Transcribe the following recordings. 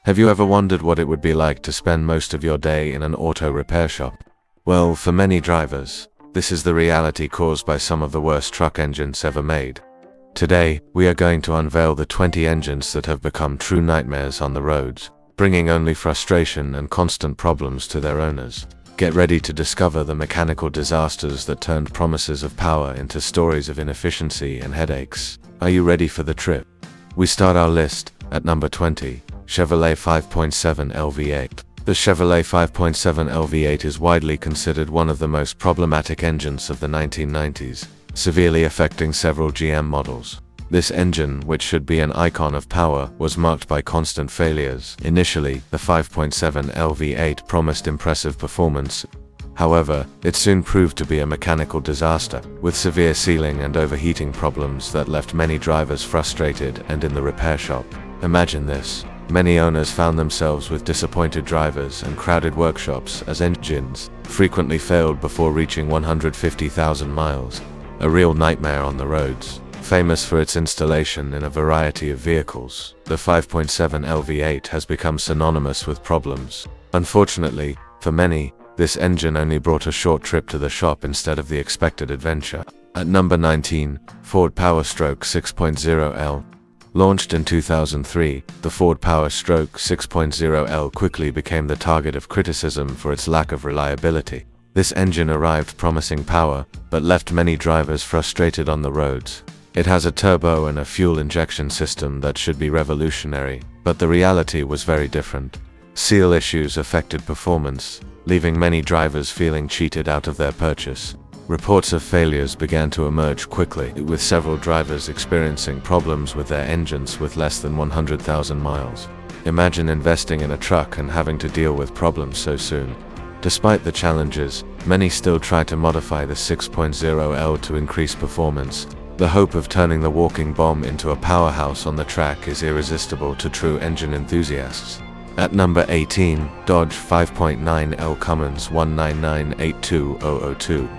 Have you ever wondered what it would be like to spend most of your day in an auto repair shop? Well, for many drivers, this is the reality caused by some of the worst truck engines ever made. Today, we are going to unveil the 20 engines that have become true nightmares on the roads, bringing only frustration and constant problems to their owners. Get ready to discover the mechanical disasters that turned promises of power into stories of inefficiency and headaches. Are you ready for the trip? We start our list at number 20, Chevrolet 5.7 LV8. The Chevrolet 5.7 LV8 is widely considered one of the most problematic engines of the 1990s, severely affecting several GM models. This engine, which should be an icon of power, was marked by constant failures. Initially, the 5.7 LV8 promised impressive performance. However, it soon proved to be a mechanical disaster, with severe sealing and overheating problems that left many drivers frustrated and in the repair shop. Imagine this. Many owners found themselves with disappointed drivers and crowded workshops as engines frequently failed before reaching 150,000 miles. A real nightmare on the roads. Famous for its installation in a variety of vehicles, the 5.7 LV8 has become synonymous with problems. Unfortunately, for many, this engine only brought a short trip to the shop instead of the expected adventure. At number 19, Ford Powerstroke 6.0L. Launched in 2003, the Ford Powerstroke 6.0L quickly became the target of criticism for its lack of reliability. This engine arrived promising power, but left many drivers frustrated on the roads. It has a turbo and a fuel injection system that should be revolutionary, but the reality was very different. Seal issues affected performance, leaving many drivers feeling cheated out of their purchase. Reports of failures began to emerge quickly, with several drivers experiencing problems with their engines with less than 100,000 miles. Imagine investing in a truck and having to deal with problems so soon. Despite the challenges, many still try to modify the 6.0L to increase performance. The hope of turning the walking bomb into a powerhouse on the track is irresistible to true engine enthusiasts. At number 18, Dodge 5.9L Cummins 199820002.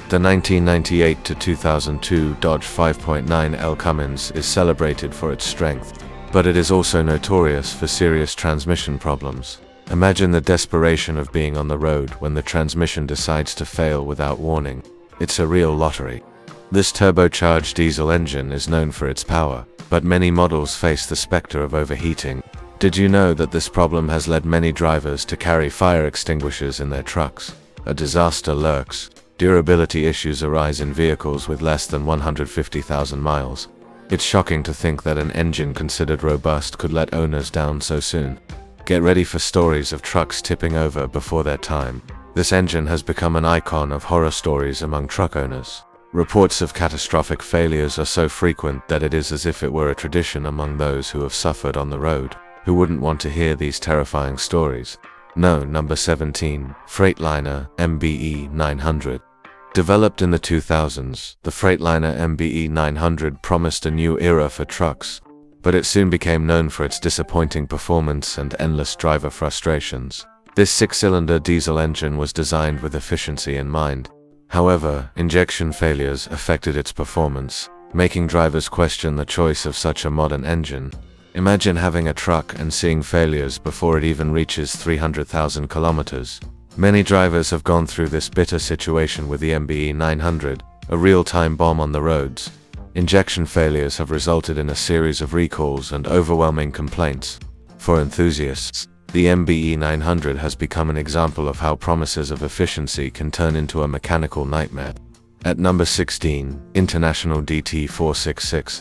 The 1998 to 2002 Dodge 5.9L Cummins is celebrated for its strength, but it is also notorious for serious transmission problems. Imagine the desperation of being on the road when the transmission decides to fail without warning. It's a real lottery. This turbocharged diesel engine is known for its power, but many models face the specter of overheating. Did you know that this problem has led many drivers to carry fire extinguishers in their trucks? A disaster lurks. Durability issues arise in vehicles with less than 150,000 miles. It's shocking to think that an engine considered robust could let owners down so soon. Get ready for stories of trucks tipping over before their time. This engine has become an icon of horror stories among truck owners. Reports of catastrophic failures are so frequent that it is as if it were a tradition among those who have suffered on the road. Who wouldn't want to hear these terrifying stories? No. Number 17, Freightliner MBE900. Developed in the 2000s, the Freightliner MBE900 promised a new era for trucks, but it soon became known for its disappointing performance and endless driver frustrations. This six-cylinder diesel engine was designed with efficiency in mind. However, injection failures affected its performance, making drivers question the choice of such a modern engine. Imagine having a truck and seeing failures before it even reaches 300,000 kilometers. Many drivers have gone through this bitter situation with the MBE900, a real-time bomb on the roads. Injection failures have resulted in a series of recalls and overwhelming complaints. For enthusiasts, the MBE900 has become an example of how promises of efficiency can turn into a mechanical nightmare. At number 16, International DT466.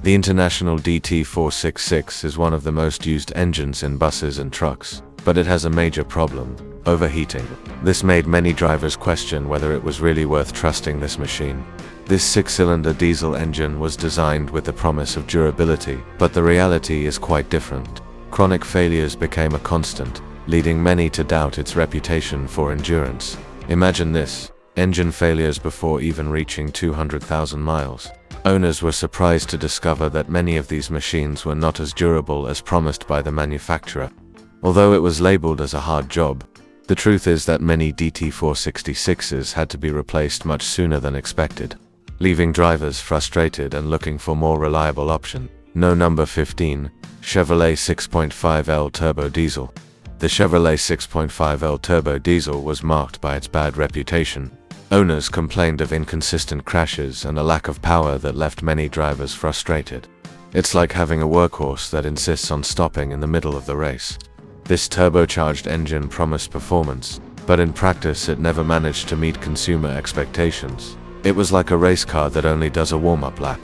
The International DT466 is one of the most used engines in buses and trucks, but it has a major problem: overheating. This made many drivers question whether it was really worth trusting this machine. This six-cylinder diesel engine was designed with the promise of durability, but the reality is quite different. Chronic failures became a constant, leading many to doubt its reputation for endurance. Imagine this: engine failures before even reaching 200,000 miles. Owners were surprised to discover that many of these machines were not as durable as promised by the manufacturer. Although it was labeled as a hard job, the truth is that many DT466s had to be replaced much sooner than expected, leaving drivers frustrated and looking for more reliable options. No. Number 15. Chevrolet 6.5L Turbo Diesel. The Chevrolet 6.5L Turbo Diesel was marked by its bad reputation. Owners complained of inconsistent crashes and a lack of power that left many drivers frustrated. It's like having a workhorse that insists on stopping in the middle of the race. This turbocharged engine promised performance, but in practice it never managed to meet consumer expectations. It was like a race car that only does a warm-up lap.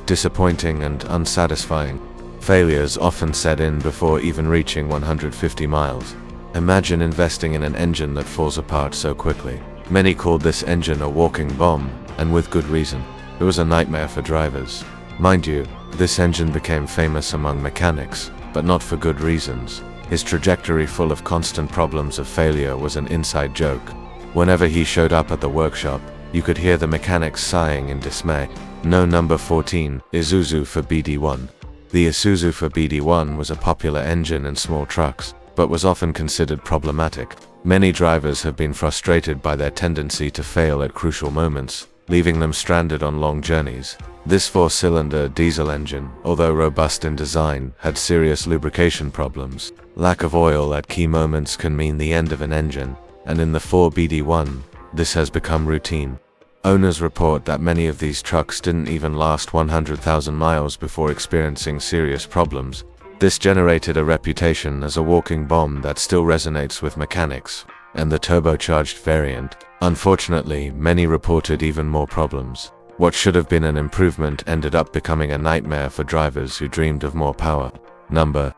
Disappointing and unsatisfying. Failures often set in before even reaching 150 miles. Imagine investing in an engine that falls apart so quickly. Many called this engine a walking bomb, and with good reason. It was a nightmare for drivers. Mind you, this engine became famous among mechanics, but not for good reasons. His trajectory full of constant problems of failure was an inside joke. Whenever he showed up at the workshop, you could hear the mechanics sighing in dismay. No. Number 14. Isuzu for BD1. The Isuzu for BD1 was a popular engine in small trucks, but was often considered problematic. Many drivers have been frustrated by their tendency to fail at crucial moments, leaving them stranded on long journeys. This four-cylinder diesel engine, although robust in design, had serious lubrication problems. Lack of oil at key moments can mean the end of an engine, and in the 4BD1, this has become routine. Owners report that many of these trucks didn't even last 100,000 miles before experiencing serious problems. This generated a reputation as a walking bomb that still resonates with mechanics, and the turbocharged variant. Unfortunately, many reported even more problems. What should have been an improvement ended up becoming a nightmare for drivers who dreamed of more power. Number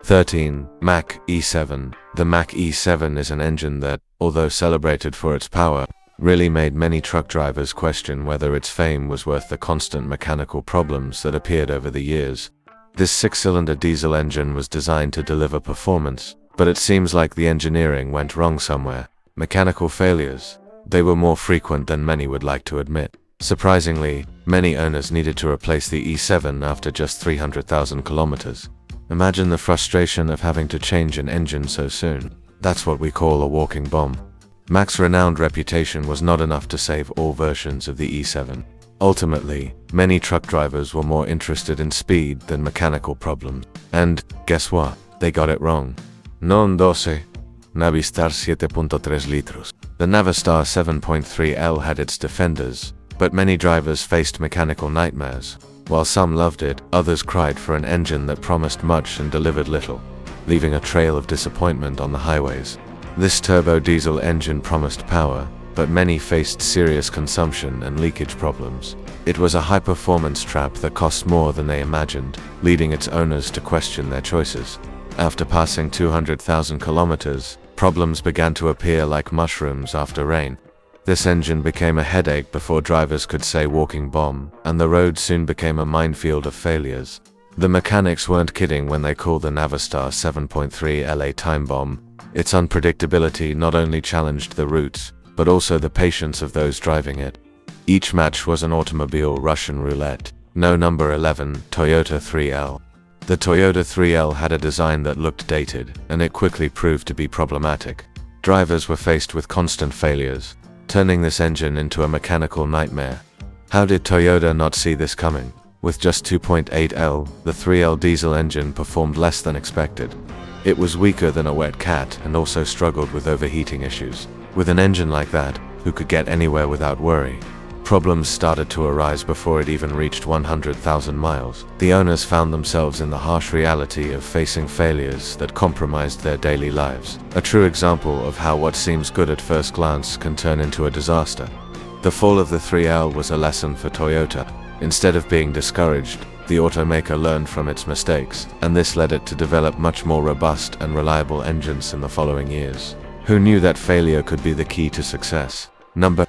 13. Mach E7. The Mach E7 is an engine that, although celebrated for its power, really made many truck drivers question whether its fame was worth the constant mechanical problems that appeared over the years. This six-cylinder diesel engine was designed to deliver performance, but it seems like the engineering went wrong somewhere. Mechanical failures. They were more frequent than many would like to admit. Surprisingly, many owners needed to replace the E7 after just 300,000 kilometers. Imagine the frustration of having to change an engine so soon. That's what we call a walking bomb. Mach's renowned reputation was not enough to save all versions of the E7. Ultimately, many truck drivers were more interested in speed than mechanical problems. And, guess what? They got it wrong. Non 12. Navistar 7.3 litros. The Navistar 7.3L had its defenders, but many drivers faced mechanical nightmares. While some loved it, others cried for an engine that promised much and delivered little, leaving a trail of disappointment on the highways. This turbo diesel engine promised power, but many faced serious consumption and leakage problems. It was a high-performance trap that cost more than they imagined, leading its owners to question their choices. After passing 200,000 kilometers, problems began to appear like mushrooms after rain. This engine became a headache before drivers could say walking bomb, and the road soon became a minefield of failures. The mechanics weren't kidding when they called the Navistar 7.3 LA time bomb. Its unpredictability not only challenged the routes, but also the patience of those driving it. Each match was an automobile Russian roulette. No. Number 11. Toyota 3L. The Toyota 3L had a design that looked dated, and it quickly proved to be problematic. Drivers were faced with constant failures, turning this engine into a mechanical nightmare. How did Toyota not see this coming? With just 2.8L, the 3L diesel engine performed less than expected. It was weaker than a wet cat and also struggled with overheating issues. With an engine like that, who could get anywhere without worry? Problems started to arise before it even reached 100,000 miles. The owners found themselves in the harsh reality of facing failures that compromised their daily lives. A true example of how what seems good at first glance can turn into a disaster. The fall of the 3L was a lesson for Toyota. Instead of being discouraged, the automaker learned from its mistakes, and this led it to develop much more robust and reliable engines in the following years. Who knew that failure could be the key to success? Number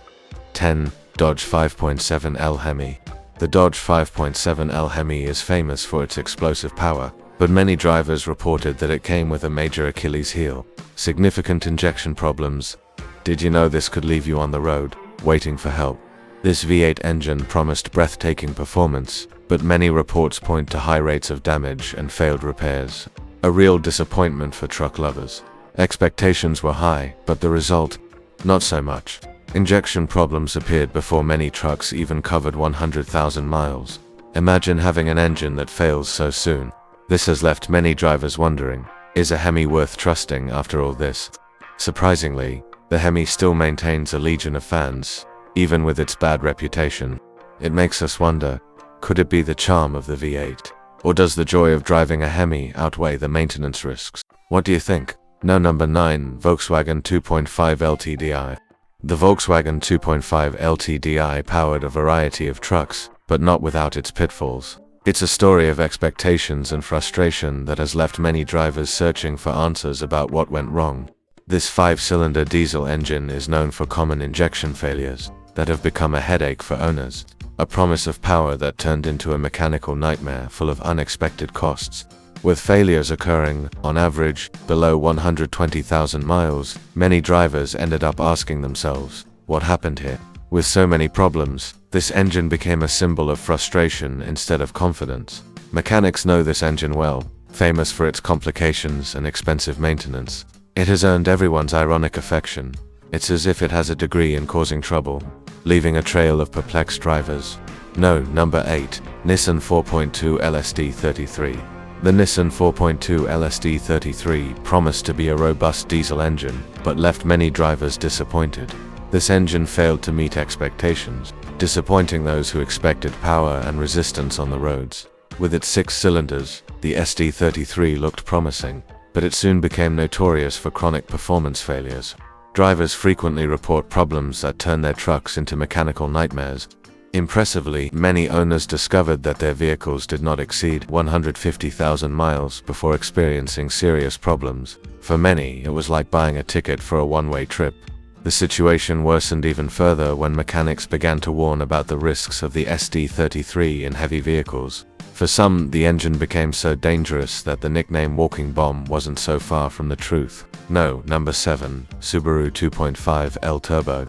10. Dodge 5.7L Hemi. The Dodge 5.7L Hemi is famous for its explosive power, but many drivers reported that it came with a major Achilles heel: significant injection problems. Did you know this could leave you on the road, waiting for help? This V8 engine promised breathtaking performance, but many reports point to high rates of damage and failed repairs. A real disappointment for truck lovers. Expectations were high, but the result? Not so much. Injection problems appeared before many trucks even covered 100,000 miles. Imagine having an engine that fails so soon. This has left many drivers wondering, is a Hemi worth trusting after all this? Surprisingly, the Hemi still maintains a legion of fans, even with its bad reputation. It makes us wonder, could it be the charm of the V8? Or does the joy of driving a Hemi outweigh the maintenance risks? What do you think? Now number 9, Volkswagen 2.5 LTDI. The Volkswagen 2.5 LTDI powered a variety of trucks, but not without its pitfalls. It's a story of expectations and frustration that has left many drivers searching for answers about what went wrong. This 5-cylinder diesel engine is known for common injection failures that have become a headache for owners, a promise of power that turned into a mechanical nightmare full of unexpected costs. With failures occurring, on average, below 120,000 miles, many drivers ended up asking themselves, what happened here? With so many problems, this engine became a symbol of frustration instead of confidence. Mechanics know this engine well, famous for its complications and expensive maintenance. It has earned everyone's ironic affection. It's as if it has a degree in causing trouble, leaving a trail of perplexed drivers. No, number 8, Nissan 4.2 LSD33. The Nissan 4.2 LSD33 promised to be a robust diesel engine, but left many drivers disappointed. This engine failed to meet expectations, disappointing those who expected power and resistance on the roads. With its 6 cylinders, the SD33 looked promising, but it soon became notorious for chronic performance failures. Drivers frequently report problems that turn their trucks into mechanical nightmares. Impressively, many owners discovered that their vehicles did not exceed 150,000 miles before experiencing serious problems. For many, it was like buying a ticket for a one-way trip. The situation worsened even further when mechanics began to warn about the risks of the SD33 in heavy vehicles. For some, the engine became so dangerous that the nickname Walking Bomb wasn't so far from the truth. No, number 7, Subaru 2.5 L Turbo.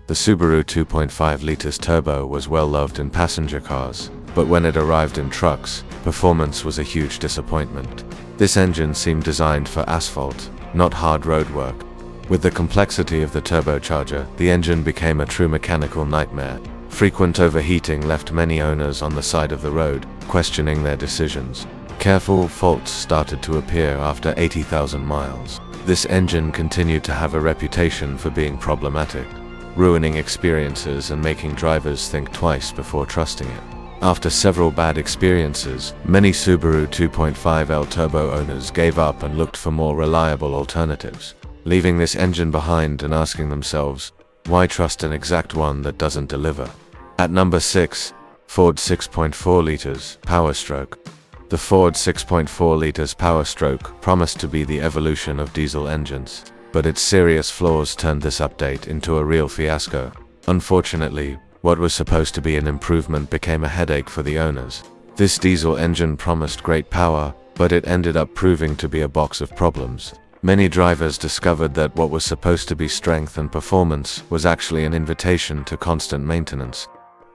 The Subaru 2.5 liters turbo was well loved in passenger cars, but when it arrived in trucks, performance was a huge disappointment. This engine seemed designed for asphalt, not hard road work. With the complexity of the turbocharger, the engine became a true mechanical nightmare. Frequent overheating left many owners on the side of the road, questioning their decisions. Careful faults started to appear after 80,000 miles. This engine continued to have a reputation for being problematic, ruining experiences and making drivers think twice before trusting it. After several bad experiences, many Subaru 2.5 L Turbo owners gave up and looked for more reliable alternatives, leaving this engine behind and asking themselves, why trust an exact one that doesn't deliver? At number 6, Ford 6.4 liters Powerstroke. The Ford 6.4 liters Powerstroke promised to be the evolution of diesel engines, but its serious flaws turned this update into a real fiasco. Unfortunately, what was supposed to be an improvement became a headache for the owners. This diesel engine promised great power, but it ended up proving to be a box of problems. Many drivers discovered that what was supposed to be strength and performance was actually an invitation to constant maintenance.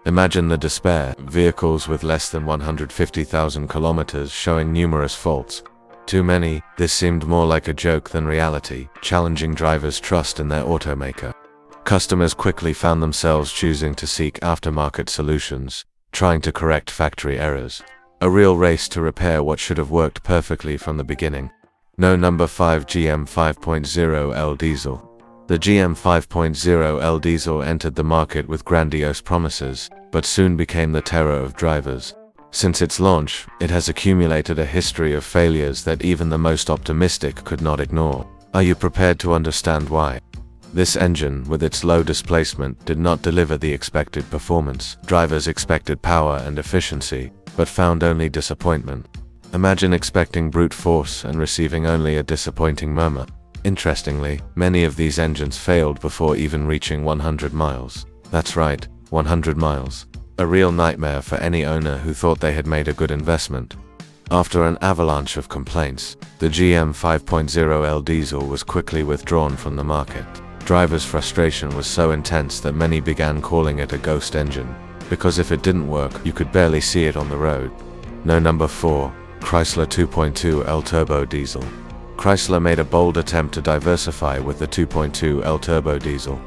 Imagine the despair, vehicles with less than 150,000 kilometers showing numerous faults. To many, this seemed more like a joke than reality, challenging drivers' trust in their automaker. Customers quickly found themselves choosing to seek aftermarket solutions, trying to correct factory errors. A real race to repair what should have worked perfectly from the beginning. No, number 5, GM 5.0 L Diesel. The GM 5.0 L Diesel entered the market with grandiose promises, but soon became the terror of drivers. Since its launch, it has accumulated a history of failures that even the most optimistic could not ignore. Are you prepared to understand why? This engine, with its low displacement, did not deliver the expected performance. Drivers expected power and efficiency, but found only disappointment. Imagine expecting brute force and receiving only a disappointing murmur. Interestingly, many of these engines failed before even reaching 100 miles. That's right, 100 miles. A real nightmare for any owner who thought they had made a good investment. After an avalanche of complaints, the GM 5.0 L Diesel was quickly withdrawn from the market. Drivers' frustration was so intense that many began calling it a ghost engine, because if it didn't work, you could barely see it on the road. No, number 4, Chrysler 2.2 L Turbo Diesel. Chrysler made a bold attempt to diversify with the 2.2 L Turbo Diesel.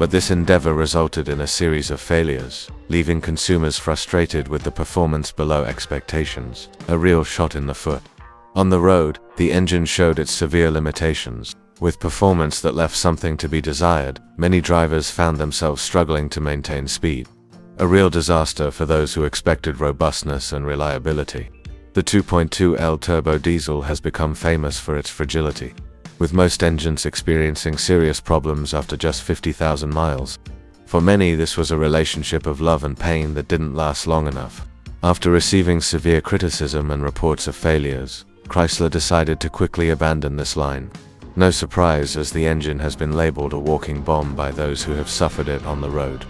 But this endeavor resulted in a series of failures, leaving consumers frustrated with the performance below expectations, a real shot in the foot. On the road, the engine showed its severe limitations. With performance that left something to be desired, many drivers found themselves struggling to maintain speed. A real disaster for those who expected robustness and reliability. The 2.2L turbo diesel has become famous for its fragility, with most engines experiencing serious problems after just 50,000 miles. For many, this was a relationship of love and pain that didn't last long enough. After receiving severe criticism and reports of failures, Chrysler decided to quickly abandon this line. No surprise, as the engine has been labeled a walking bomb by those who have suffered it on the road.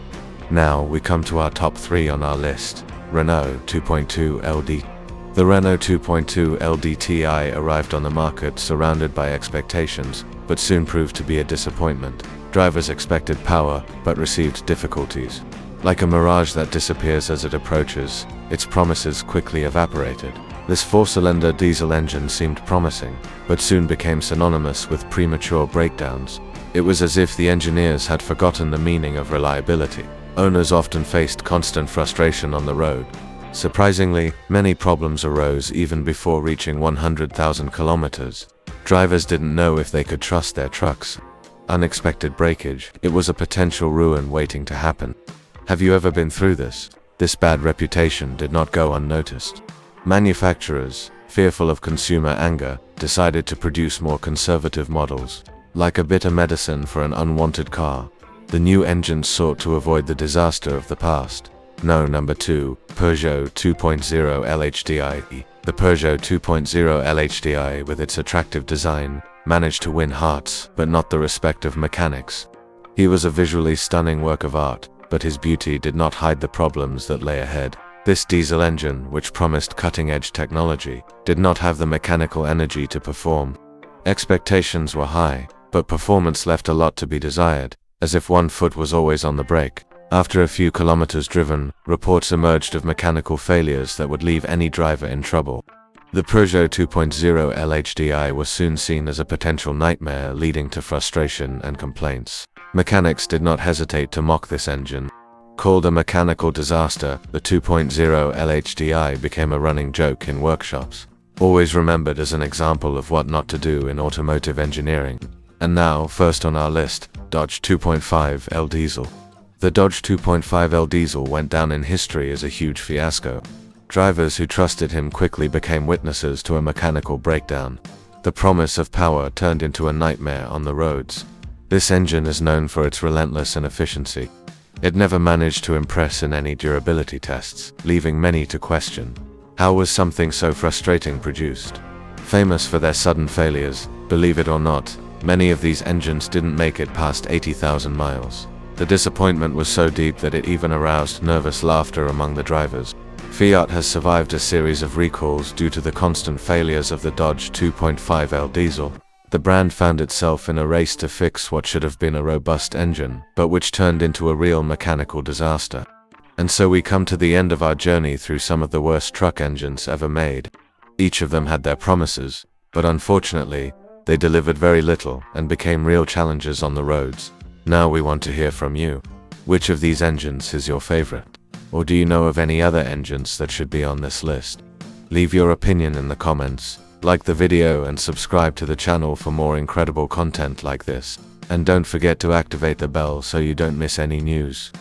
Now we come to our top 3 on our list. Renault 2.2 LD. The Renault 2.2 LDTI arrived on the market surrounded by expectations, but soon proved to be a disappointment. Drivers expected power, but received difficulties. Like a mirage that disappears as it approaches, its promises quickly evaporated. This 4-cylinder diesel engine seemed promising, but soon became synonymous with premature breakdowns. It was as if the engineers had forgotten the meaning of reliability. Owners often faced constant frustration on the road. Surprisingly, many problems arose even before reaching 100,000 kilometers. Drivers didn't know if they could trust their trucks. Unexpected breakage, it was a potential ruin waiting to happen. Have you ever been through this? This bad reputation did not go unnoticed. Manufacturers, fearful of consumer anger, decided to produce more conservative models. Like a bitter medicine for an unwanted car, the new engines sought to avoid the disaster of the past. No. Number 2, Peugeot 2.0 LHDI. The Peugeot 2.0 LHDI, with its attractive design, managed to win hearts, but not the respect of mechanics. He was a visually stunning work of art, but his beauty did not hide the problems that lay ahead. This diesel engine, which promised cutting-edge technology, did not have the mechanical energy to perform. Expectations were high, but performance left a lot to be desired, as if one foot was always on the brake. After a few kilometers driven, reports emerged of mechanical failures that would leave any driver in trouble. The Peugeot 2.0 LHDI was soon seen as a potential nightmare, leading to frustration and complaints. Mechanics did not hesitate to mock this engine. Called a mechanical disaster, the 2.0 LHDI became a running joke in workshops, always remembered as an example of what not to do in automotive engineering. And now, first on our list, Dodge 2.5L Diesel. The Dodge 2.5L Diesel went down in history as a huge fiasco. Drivers who trusted him quickly became witnesses to a mechanical breakdown. The promise of power turned into a nightmare on the roads. This engine is known for its relentless inefficiency. It never managed to impress in any durability tests, leaving many to question, how was something so frustrating produced? Famous for their sudden failures, believe it or not, many of these engines didn't make it past 80,000 miles. The disappointment was so deep that it even aroused nervous laughter among the drivers. Fiat has survived a series of recalls due to the constant failures of the Dodge 2.5L diesel. The brand found itself in a race to fix what should have been a robust engine, but which turned into a real mechanical disaster. And so we come to the end of our journey through some of the worst truck engines ever made. Each of them had their promises, but unfortunately, they delivered very little and became real challenges on the roads. Now we want to hear from you. Which of these engines is your favorite? Or do you know of any other engines that should be on this list? Leave your opinion in the comments, like the video and subscribe to the channel for more incredible content like this. And don't forget to activate the bell so you don't miss any news.